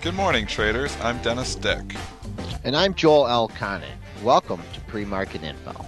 Good morning, traders. I'm Dennis Dick. And I'm Joel L. Conant. Welcome to Premarket Info.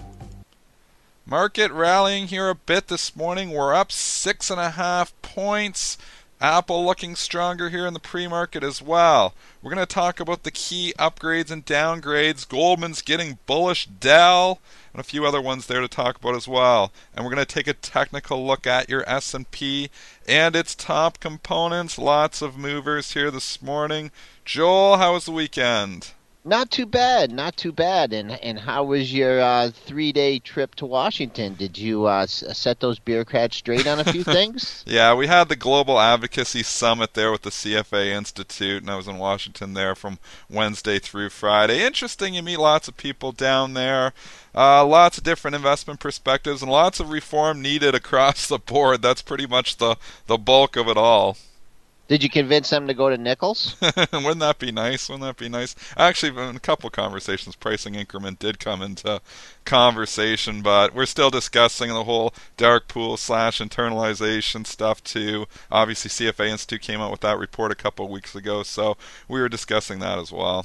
Market rallying here a bit this morning. We're up 6.5 points. Apple looking stronger here in the pre-market as well. We're going to talk about the key upgrades and downgrades. Goldman's getting bullish, DELL, and a few other ones there to talk about as well. And we're going to take a technical look at your S&P and its top components. Lots of movers here this morning. Joel, how was the weekend? Not too bad, not too bad. And how was your 3-day trip to Washington? Did you set those bureaucrats straight on a few things? Yeah, we had the Global Advocacy Summit there with the CFA Institute, and I was in Washington there from Wednesday through Friday. Interesting, you meet lots of people down there, lots of different investment perspectives, and lots of reform needed across the board. That's pretty much the bulk of it all. Did you convince them to go to Nichols? Wouldn't that be nice? Wouldn't that be nice? Actually, in a couple conversations, pricing increment did come into conversation, but we're still discussing the whole dark pool / internalization stuff too. Obviously, CFA Institute came out with that report a couple of weeks ago, so we were discussing that as well.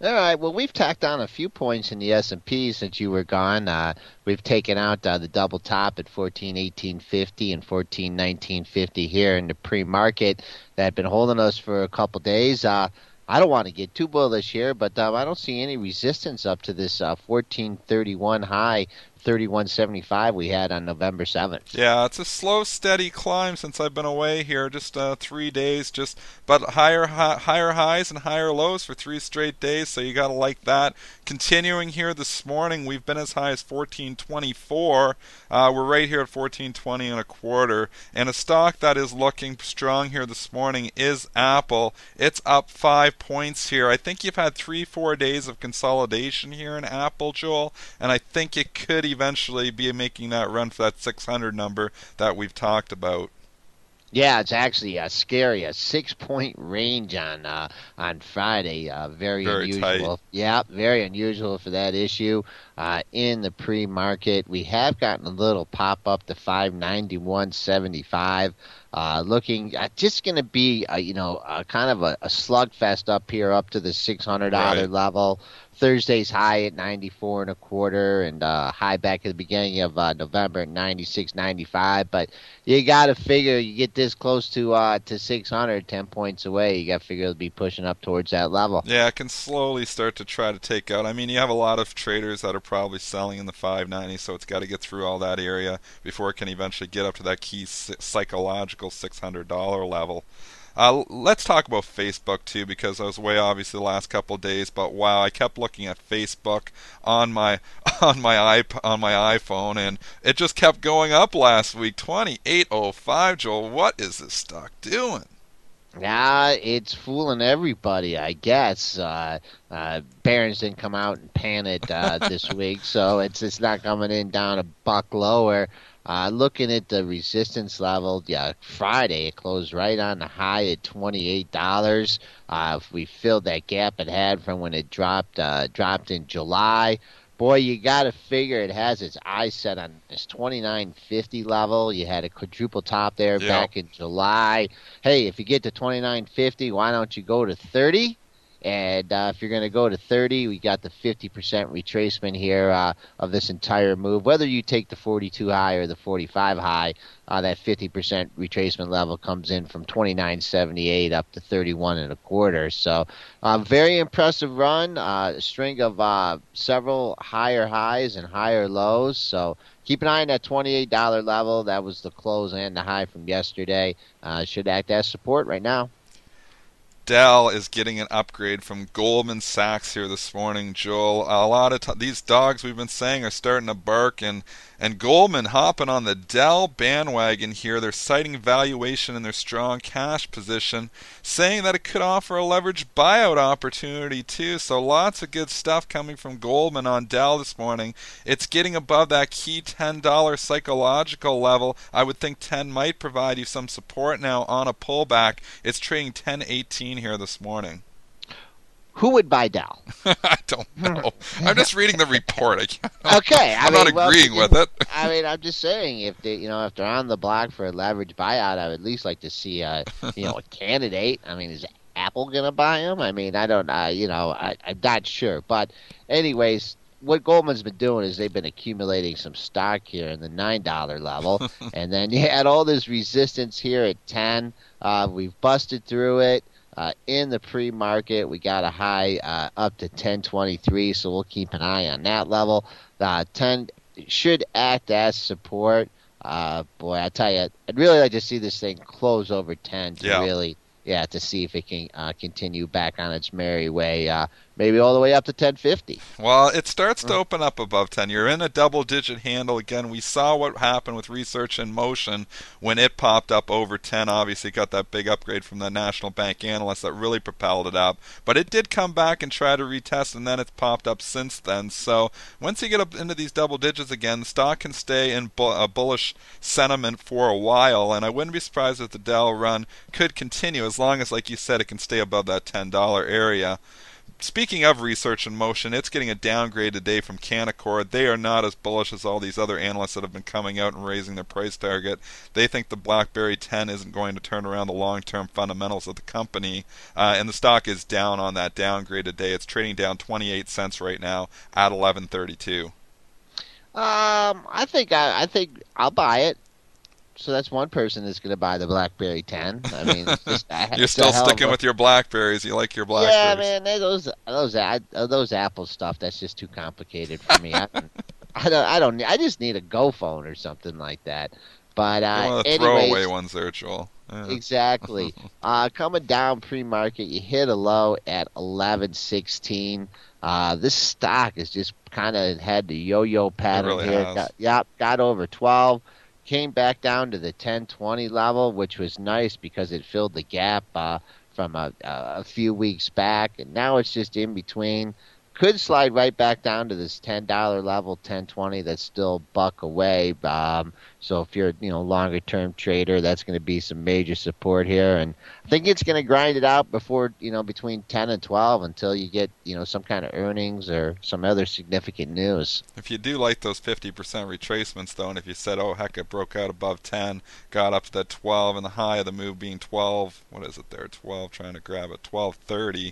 All right. Well, we've tacked on a few points in the S&P since you were gone. We've taken out the double top at 14.1850 and 14.1950 here in the pre-market that had been holding us for a couple days. I don't want to get too bullish here, but I don't see any resistance up to this 14.31 high, 31.75 we had on November 7th. Yeah, it's a slow, steady climb since I've been away here. Just 3 days, but higher highs and higher lows for 3 straight days. So you got to like that. Continuing here this morning, we've been as high as 14.24. We're right here at 14.20 and a quarter. And a stock that is looking strong here this morning is Apple. It's up 5 points here. I think you've had 3-4 days of consolidation here in Apple, Joel, and I think it could eventually be making that run for that 600 number that we've talked about. Yeah, it's actually scary. A 6-point range on Friday. Very unusual. Tight. Yeah, very unusual for that issue. In the pre-market, we have gotten a little pop up to 591.75. Looking just going to be kind of a slugfest up here up to the $600 level. Thursday's high at 94 and a quarter, and high back at the beginning of November at 96.95. But you got to figure you get this close to 600, 10 points away. You got to figure it'll be pushing up towards that level. Yeah, it can slowly start to try to take out. I mean, you have a lot of traders that are probably selling in the 590, so it's got to get through all that area before it can eventually get up to that key psychological $600 level. Let's talk about Facebook too, because I was away obviously the last couple of days. But wow, I kept looking at Facebook on my iPhone, and it just kept going up last week. 28.05, Joel. What is this stock doing? Yeah, it's fooling everybody, I guess. Barron's didn't come out and pan it this week, so it's not coming in down a buck lower. Looking at the resistance level, Friday it closed right on the high at $28. If we filled that gap it had from when it dropped in July, boy, you got to figure it has its eyes set on this $29.50 level. You had a quadruple top there back in July. Hey, if you get to $29.50, why don't you go to $30? And if you're going to go to 30, we got the 50% retracement here of this entire move. Whether you take the 42 high or the 45 high, that 50% retracement level comes in from 29.78 up to 31 and a quarter. So very impressive run, a string of several higher highs and higher lows. So keep an eye on that $28 level. That was the close and the high from yesterday. Should act as support right now. DELL is getting an upgrade from Goldman Sachs here this morning, Joel. A lot of these dogs we've been saying are starting to bark, and Goldman hopping on the DELL bandwagon here. They're citing valuation in their strong cash position, saying that it could offer a leveraged buyout opportunity too. So lots of good stuff coming from Goldman on DELL this morning. It's getting above that key $10 psychological level. I would think 10 might provide you some support now on a pullback. It's trading 10.18 here this morning. Who would buy DELL? I don't know. I'm just reading the report. Okay, I'm not agreeing with it. I mean, I'm just saying if they're on the block for a leverage buyout, I would at least like to see a candidate. I mean, is Apple gonna buy them? I mean, I don't, I'm not sure. But anyways, what Goldman's been doing is they've been accumulating some stock here in the $9 level, and then you had all this resistance here at 10. We've busted through it. In the pre-market, we got a high up to 10.23, so we'll keep an eye on that level. 10 should act as support. Boy, I tell you, I'd really like to see this thing close over 10 to really, to see if it can continue back on its merry way, maybe all the way up to 10.50. Well, it starts to open up above 10. You're in a double-digit handle again. We saw what happened with Research in Motion when it popped up over 10. Obviously, got that big upgrade from the National Bank analyst that really propelled it up. But it did come back and try to retest, and then it's popped up since then. So once you get up into these double digits again, the stock can stay in a bullish sentiment for a while, and I wouldn't be surprised if the DELL run could continue as long as, like you said, it can stay above that $10 area. Speaking of Research in Motion, it's getting a downgrade today from Canaccord. They are not as bullish as all these other analysts that have been coming out and raising their price target. They think the BlackBerry 10 isn't going to turn around the long-term fundamentals of the company, and the stock is down on that downgrade today. It's trading down 28 cents right now at 11.32. I think I'll buy it. So that's one person that's going to buy the BlackBerry 10. I mean, you're still sticking with your BlackBerries. You like your BlackBerries. Yeah, man. Those Apple stuff. That's just too complicated for me. I just need a Go phone or something like that. But throwaway ones there, Joel. Yeah. Exactly. Coming down pre-market, you hit a low at 11.16. This stock has just kind of had the yo-yo pattern here. Got over 12. Came back down to the 10.20 level, which was nice because it filled the gap from a few weeks back, and now it's just in between. Could slide right back down to this $10 level, 10.20. That's still buck away. So if you're longer term trader, that's going to be some major support here, and I think it's going to grind it out before between 10 and 12 until you get some kind of earnings or some other significant news. If you do like those 50% retracements though, and if you said, oh heck, it broke out above 10, got up to that 12, and the high of the move being 12, what is it there? 12, trying to grab it, 12.30.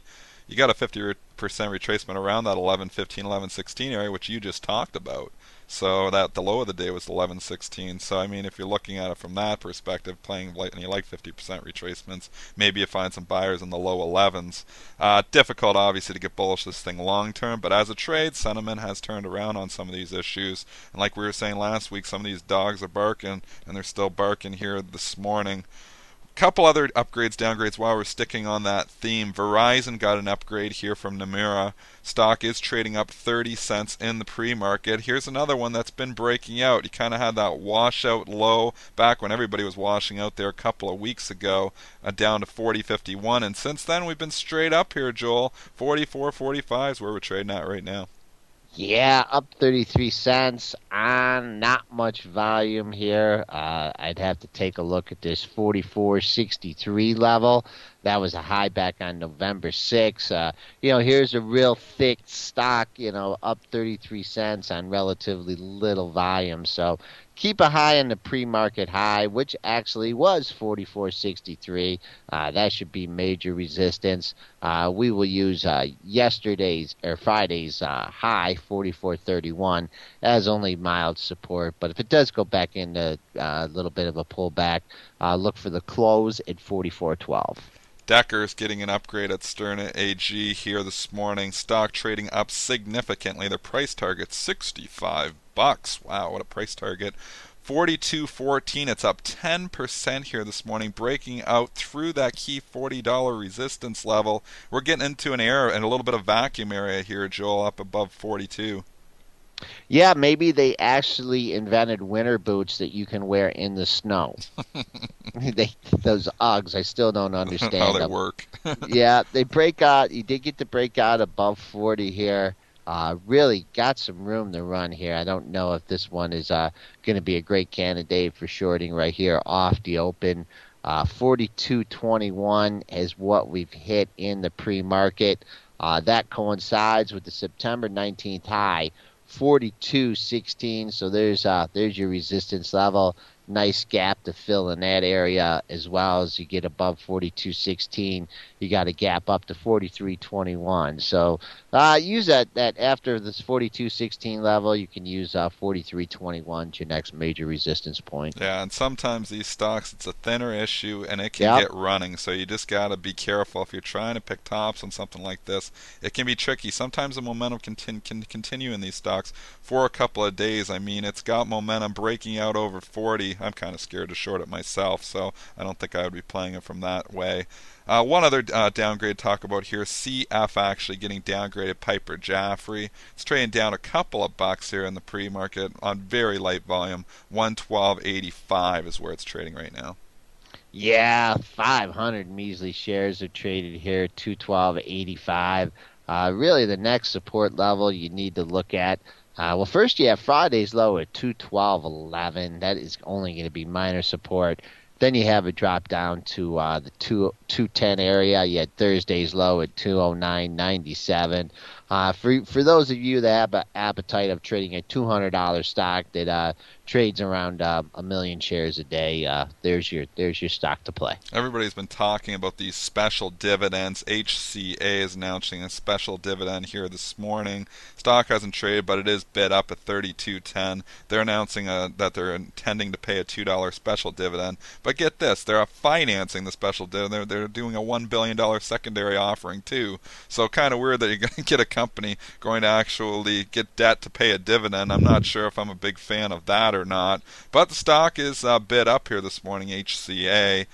You got a 50% retracement around that 11.15, 11.16 area, which you just talked about. So that the low of the day was 11.16. So I mean, if you're looking at it from that perspective, and you like 50% retracements, maybe you find some buyers in the low 11s. Difficult, obviously, to get bullish this thing long term, but as a trade, sentiment has turned around on some of these issues. And like we were saying last week, some of these dogs are barking, and they're still barking here this morning. Couple other upgrades, downgrades while we're sticking on that theme. Verizon got an upgrade here from Nomura. Stock is trading up 30 cents in the pre-market. Here's another one that's been breaking out. You kind of had that washout low back when everybody was washing out there a couple of weeks ago, down to 40.51, and since then we've been straight up here, Joel. 44.45 is where we're trading at right now. Yeah, up 33 cents on not much volume here. I'd have to take a look at this 44.63 level. That was a high back on November 6th. Here's a real thick stock, up 33 cents on relatively little volume. So keep a high on the pre-market high, which actually was 44.63. That should be major resistance. We will use Friday's high, 44.31, as only mild support. But if it does go back into a little bit of a pullback, look for the close at 44.12. Decker's getting an upgrade at Stern AG here this morning. Stock trading up significantly. Their price target $65. Wow, what a price target. 42.14. It's up 10% here this morning, breaking out through that key $40 resistance level. We're getting into an area and a little bit of vacuum area here, Joel, up above 42. Yeah, maybe they actually invented winter boots that you can wear in the snow. Those Uggs, I still don't understand how they work. Yeah, they break out. You did get to break out above 40 here. Really got some room to run here. I don't know if this one is going to be a great candidate for shorting right here off the open. 42.21 is what we've hit in the pre-market. That coincides with the September 19th high. 42.16, so there's your resistance level. nice gap to fill in that area as well. As you get above 42.16, you got a gap up to 43.21. So use that after this 42.16 level, you can use 43.21 to your next major resistance point. Yeah, and sometimes these stocks, it's a thinner issue and it can Yep. get running. So you just got to be careful if you're trying to pick tops on something like this. It can be tricky. Sometimes the momentum can continue in these stocks for a couple of days. I mean, it's got momentum breaking out over 40. I'm kind of scared to short it myself, so I don't think I would be playing it from that way. One other downgrade to talk about here, CF actually getting downgraded. Piper Jaffray. It's trading down a couple of bucks here in the pre-market on very light volume. 112.85 is where it's trading right now. Yeah, 500 measly shares are traded here, 212.85. Really, the next support level you need to look at. Well, first you have Friday's low at 212.11. That is only going to be minor support. Then you have a drop down to the 210 area. You had Thursday's low at 209.97. For those of you that have an appetite of trading a $200 stock that trades around a million shares a day, there's your stock to play. Everybody's been talking about these special dividends. HCA is announcing a special dividend here this morning. Stock hasn't traded, but it is bid up at 32.10. They're announcing that they're intending to pay a $2 special dividend. But get this, they're financing the special dividend. They're doing a $1 billion secondary offering too. So kind of weird that you're going to get a company going to actually get debt to pay a dividend. I'm not sure if I'm a big fan of that or not. But the stock is bid up here this morning, HCA.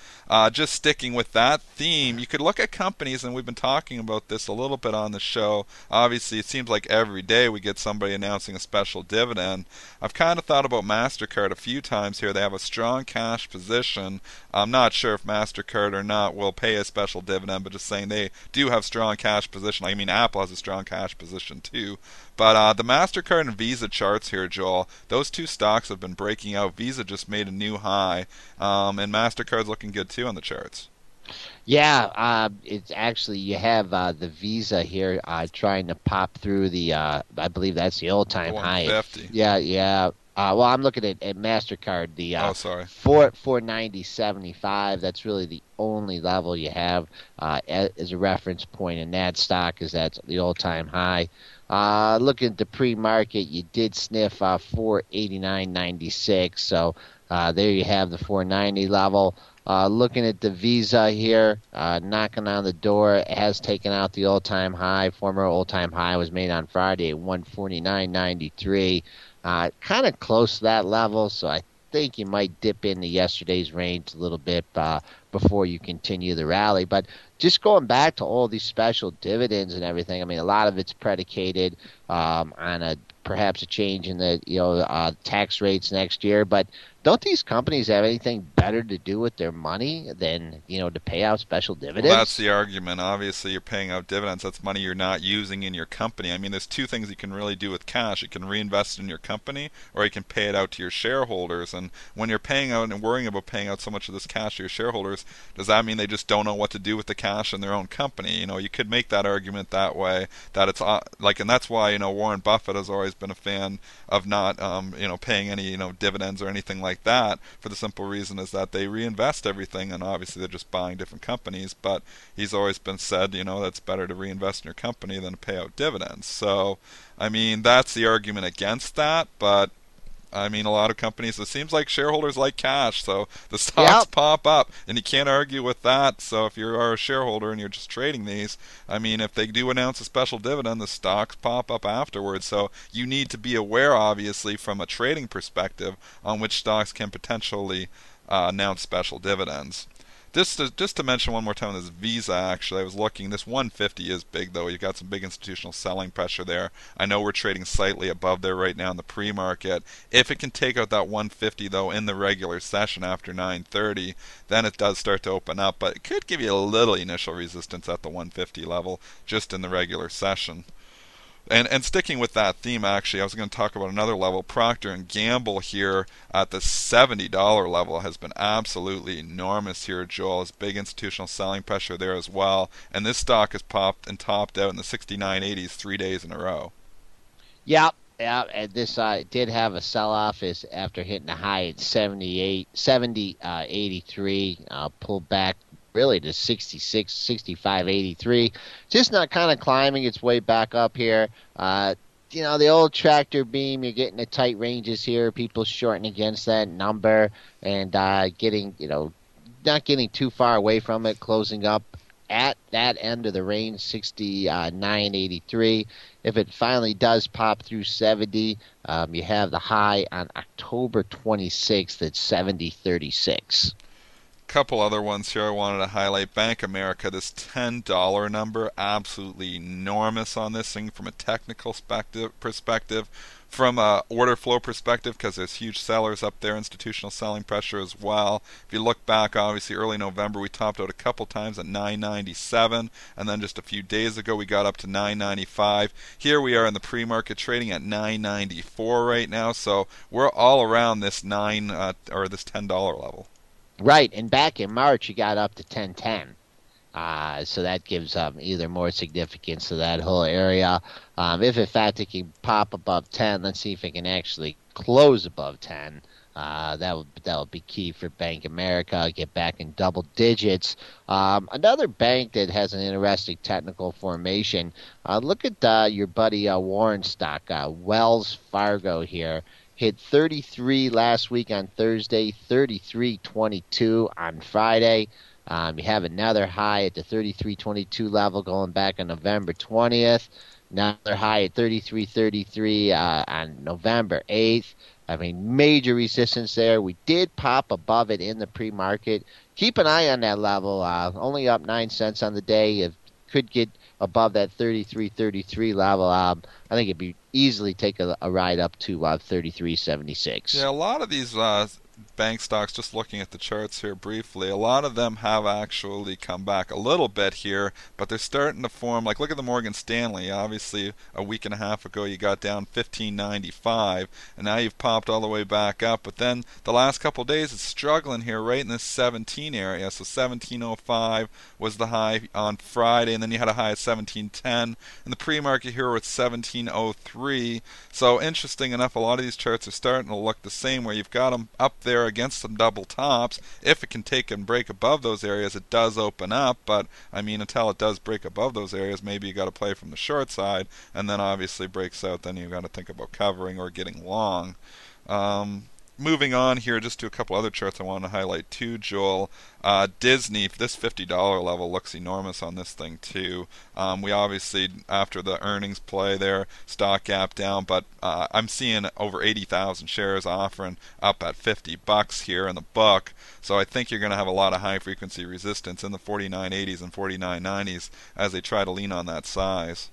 Just sticking with that theme, you could look at companies, and we've been talking about this a little bit on the show. Obviously, it seems like every day we get somebody announcing a special dividend. I've kind of thought about MasterCard a few times here. They have a strong cash position. I'm not sure if MasterCard or not will pay a special dividend, but just saying they do have strong cash position. I mean, Apple has a strong cash position too. But the MasterCard and Visa charts here, Joel, those two stocks have been breaking out. Visa just made a new high, and MasterCard's looking good too on the charts. Yeah, it's actually you have the Visa here trying to pop through the I believe that's the all-time high. 150. Yeah, yeah. Well, I'm looking at MasterCard, the Oh, sorry. 490.75. That's really the only level you have as a reference point in that stock, is that's the all-time high. Looking at the pre-market, you did sniff 489.96, so there you have the 490 level. Looking at the Visa here, knocking on the door, it has taken out the all-time high. Former all-time high was made on Friday at 149.93. Kind of close to that level, so I think you might dip into yesterday's range a little bit before you continue the rally. But just going back to all these special dividends and everything, I mean, a lot of it's predicated on perhaps a change in the tax rates next year. But don't these companies have anything better to do with their money than to pay out special dividends? Well, that's the argument. Obviously, you're paying out dividends. That's money you're not using in your company. I mean, there's two things you can really do with cash. You can reinvest in your company, or you can pay it out to your shareholders. And when you're paying out and worrying about paying out so much of this cash to your shareholders, does that mean they just don't know what to do with the cash in their own company? You could make that argument that way. That it's and that's why Warren Buffett has always been a fan of not paying any dividends or anything like that, for the simple reason is that they reinvest everything, and obviously they're just buying different companies. But he's always been said that's better to reinvest in your company than to pay out dividends. So I mean, that's the argument against that. But I mean, a lot of companies, it seems like shareholders like cash, so the stocks pop up, and you can't argue with that. So if you are a shareholder and you're just trading these, I mean, if they do announce a special dividend, the stocks pop up afterwards. So you need to be aware, obviously, from a trading perspective, on which stocks can potentially announce special dividends. Just to mention one more time, this Visa, actually, I was looking, this 150 is big, though. You've got some big institutional selling pressure there. I know we're trading slightly above there right now in the pre-market. If it can take out that 150, though, in the regular session after 9:30, then it does start to open up. But it could give you a little initial resistance at the 150 level just in the regular session. And sticking with that theme, actually, I was going to talk about another level. Procter & Gamble here at the $70 level has been absolutely enormous here, Joel. There's big institutional selling pressure there as well. And this stock has popped and topped out in the 69.80s 3 days in a row. Yeah, Yeah, and this did have a sell-off is after hitting a high at 83, pulled back really to 66, 65, 83. Just not kind of climbing its way back up here. The old tractor beam, you're getting the tight ranges here. People shorting against that number and getting, not getting too far away from it, closing up at that end of the range, 69.83. If it finally does pop through 70, you have the high on October 26th at 70.36. Couple other ones here I wanted to highlight. Bank America, this $10 number, absolutely enormous on this thing from a technical perspective, from a order flow perspective, because there's huge sellers up there, institutional selling pressure as well. If you look back, obviously early November we topped out a couple times at 997, and then just a few days ago we got up to 995. Here we are in the pre-market trading at 994 right now, so we're all around this this $10 level. Right, and back in March you got up to 1010. So that gives either more significance to that whole area. If in fact it can pop above 10, let's see if it can actually close above 10. That would be key for Bank America. Get back in double digits. Another bank that has an interesting technical formation. Look at your buddy Warren stock, Wells Fargo here. Hit 33 last week on Thursday, 33.22 on Friday. You have another high at the 33.22 level going back on November 20th. Another high at 33.33 on November 8th. I mean, major resistance there. We did pop above it in the pre-market. Keep an eye on that level. Only up 9 cents on the day. It could get above that 33.33 level. I think it'd be easily take a ride up to 33.76. Yeah, a lot of these bank stocks, just looking at the charts here briefly, a lot of them have actually come back a little bit here, but they're starting to form, like look at the Morgan Stanley. Obviously a week and a half ago you got down 15.95 and now you've popped all the way back up, but then the last couple of days it's struggling here right in this 17 area. So 17.05 was the high on Friday, and then you had a high at 17.10, and the pre-market here was 17.03. So interesting enough, a lot of these charts are starting to look the same, where you've got them up there against some double tops. If it can take and break above those areas, it does open up, but I mean, until it does break above those areas, maybe you got to play from the short side, and then obviously breaks out, then you got to think about covering or getting long. Moving on here, just to a couple other charts I want to highlight too, Joel. Disney, this $50 level looks enormous on this thing too. We obviously, after the earnings play there, stock gap down, but I'm seeing over 80,000 shares offering up at $50 here in the book. So I think you're going to have a lot of high frequency resistance in the 49.80s and 49.90s as they try to lean on that size.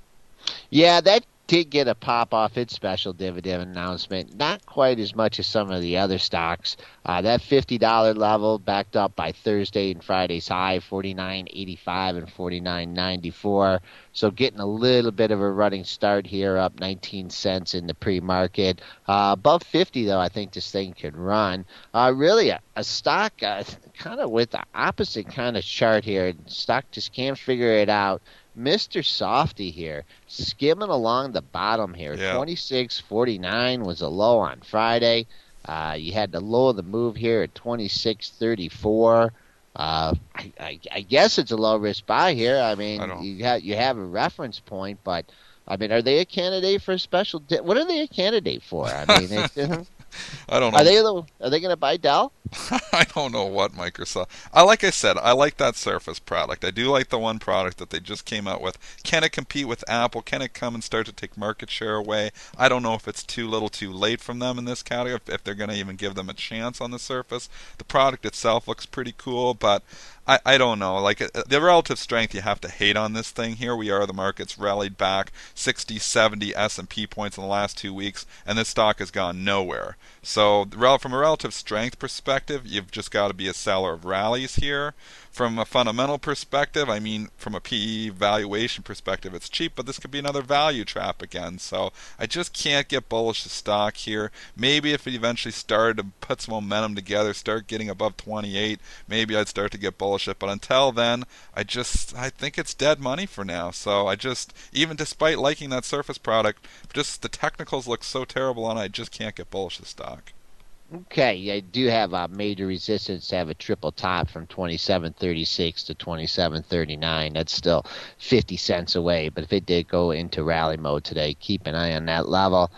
Yeah, that did get a pop off its special dividend announcement. Not quite as much as some of the other stocks. That $50 level backed up by Thursday and Friday's high, 49.85 and 49.94. So getting a little bit of a running start here, up 19 cents in the pre-market. Above 50, though, I think this thing could run. Really, a stock kind of with the opposite kind of chart here. Stock just can't figure it out. Mr. Softy here, skimming along the bottom here. Yeah. 26.49 was a low on Friday. You had the low of the move here at 26.34. I guess it's a low risk buy here. I mean, you have a reference point, but I mean, are they a candidate for a special? What are they a candidate for? I mean, I don't know. Are they going to buy DELL? I don't know what Microsoft. Like I said, I like that Surface product. I do like the one product that they just came out with. Can it compete with Apple? Can it come and start to take market share away? I don't know if it's too little too late from them in this category, if they're going to even give them a chance on the Surface. The product itself looks pretty cool, but I don't know. Like the relative strength you have to hate on this thing. Here we are, the market's rallied back 60, 70 S&P points in the last 2 weeks, and this stock has gone nowhere. So from a relative strength perspective, you've just got to be a seller of rallies here. from a fundamental perspective, I mean, from a PE valuation perspective, it's cheap, but this could be another value trap again. So I just can't get bullish the stock here. Maybe if it eventually started to put some momentum together, start getting above 28, maybe I'd start to get bullish it. But until then, I think it's dead money for now. So I just, even despite liking that Surface product, just the technicals look so terrible on it, I just can't get bullish the stock. Okay, I do have a major resistance to have a triple top from 27.36 to 27.39. That's still 50 cents away, but if it did go into rally mode today, keep an eye on that level.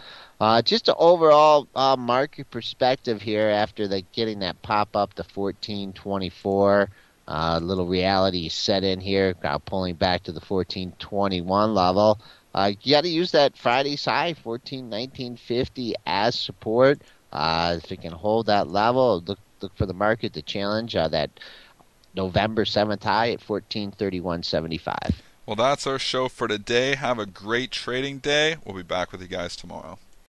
Just an overall market perspective here after getting that pop up to 14.24. Little reality set in here, pulling back to the 14.21 level. You got to use that Friday's high, 14.1950, as support. If it can hold that level, look for the market to challenge that November 7th high at 14.3175. Well, that's our show for today. Have a great trading day. We'll be back with you guys tomorrow.